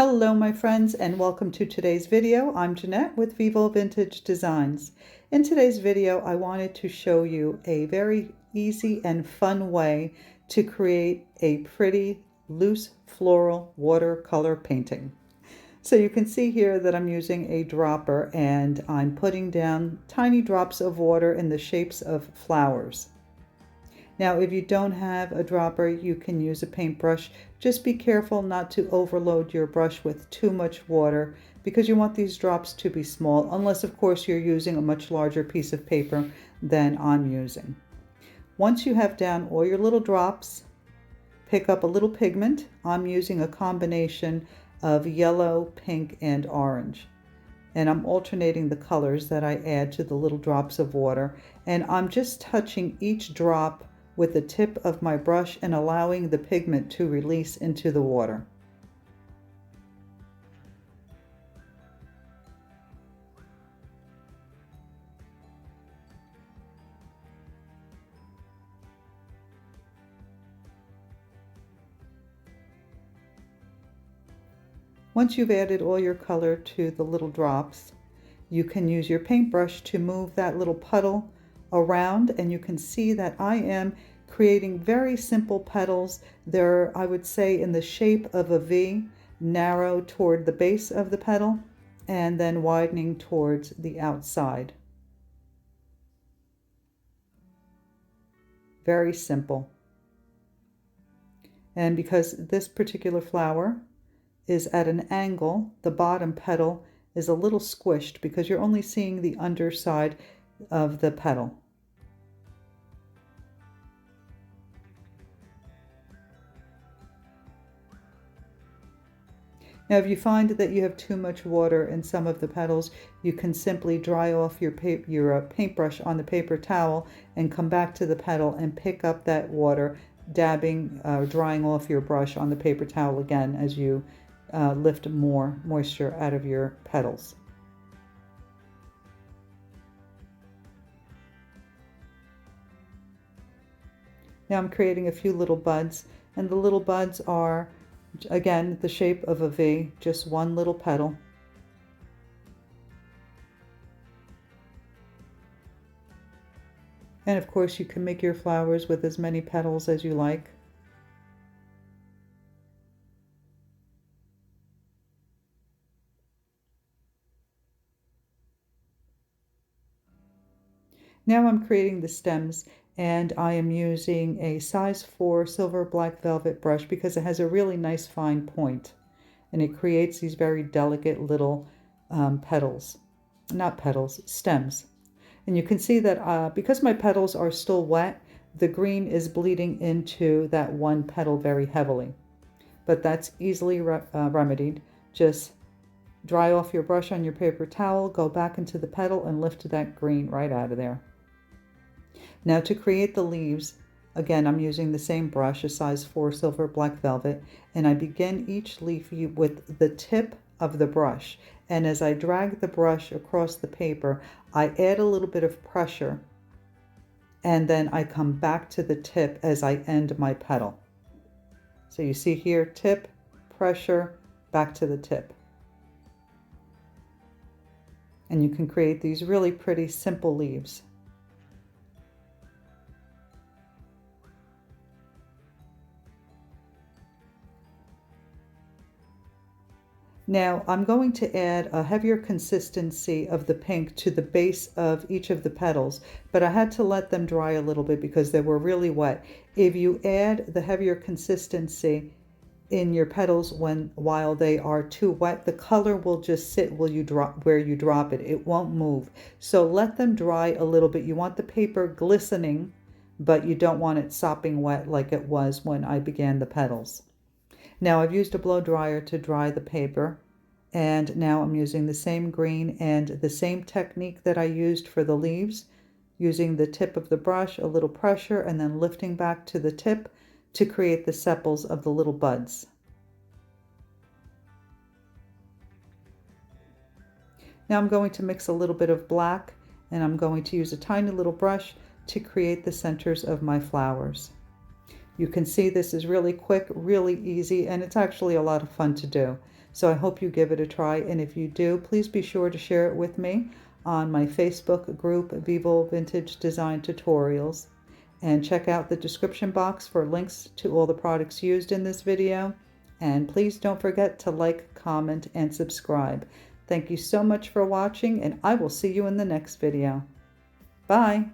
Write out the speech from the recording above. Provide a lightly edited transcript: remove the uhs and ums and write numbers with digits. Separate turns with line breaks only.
Hello my friends and welcome to today's video. I'm Jeanette with Vivo Vintage Designs. In today's video I wanted to show you a very easy and fun way to create a pretty loose floral watercolor painting. So you can see here that I'm using a dropper and I'm putting down tiny drops of water in the shapes of flowers. Now, if you don't have a dropper, you can use a paintbrush. Just be careful not to overload your brush with too much water because you want these drops to be small, unless of course you're using a much larger piece of paper than I'm using. Once you have down all your little drops, pick up a little pigment. I'm using a combination of yellow, pink, and orange. And I'm alternating the colors that I add to the little drops of water. And I'm just touching each drop with the tip of my brush and allowing the pigment to release into the water. Once you've added all your color to the little drops, you can use your paintbrush to move that little puddle around, and you can see that I am creating very simple petals. They're, I would say, in the shape of a V, narrow toward the base of the petal and then widening towards the outside. Very simple. And because this particular flower is at an angle, the bottom petal is a little squished because you're only seeing the underside of the petal. Now, if you find that you have too much water in some of the petals, you can simply dry off your paintbrush on the paper towel and come back to the petal and pick up that water, drying off your brush on the paper towel again as you lift more moisture out of your petals. Now I'm creating a few little buds, and the little buds are, again, the shape of a V, just one little petal. And of course you can make your flowers with as many petals as you like. Now I'm creating the stems, and I am using a size 4 silver black velvet brush because it has a really nice fine point, and it creates these very delicate little stems. And you can see that because my petals are still wet, the green is bleeding into that one petal very heavily. But that's easily remedied. Just dry off your brush on your paper towel, go back into the petal, and lift that green right out of there. Now to create the leaves, again, I'm using the same brush, a size 4 silver black velvet, and I begin each leaf with the tip of the brush. And as I drag the brush across the paper, I add a little bit of pressure, and then I come back to the tip as I end my petal. So you see here, tip, pressure, back to the tip. And you can create these really pretty simple leaves. Now I'm going to add a heavier consistency of the pink to the base of each of the petals, but I had to let them dry a little bit because they were really wet. If you add the heavier consistency in your petals while they are too wet, the color will just sit where you drop it. It won't move. So let them dry a little bit. You want the paper glistening, but you don't want it sopping wet like it was when I began the petals. Now I've used a blow dryer to dry the paper, and now I'm using the same green and the same technique that I used for the leaves, using the tip of the brush, a little pressure, and then lifting back to the tip to create the sepals of the little buds. Now I'm going to mix a little bit of black, and I'm going to use a tiny little brush to create the centers of my flowers. You can see this is really quick, really easy, and it's actually a lot of fun to do. So I hope you give it a try, and if you do, please be sure to share it with me on my Facebook group, Vivo Vintage Design Tutorials. And check out the description box for links to all the products used in this video. And please don't forget to like, comment, and subscribe. Thank you so much for watching, and I will see you in the next video. Bye!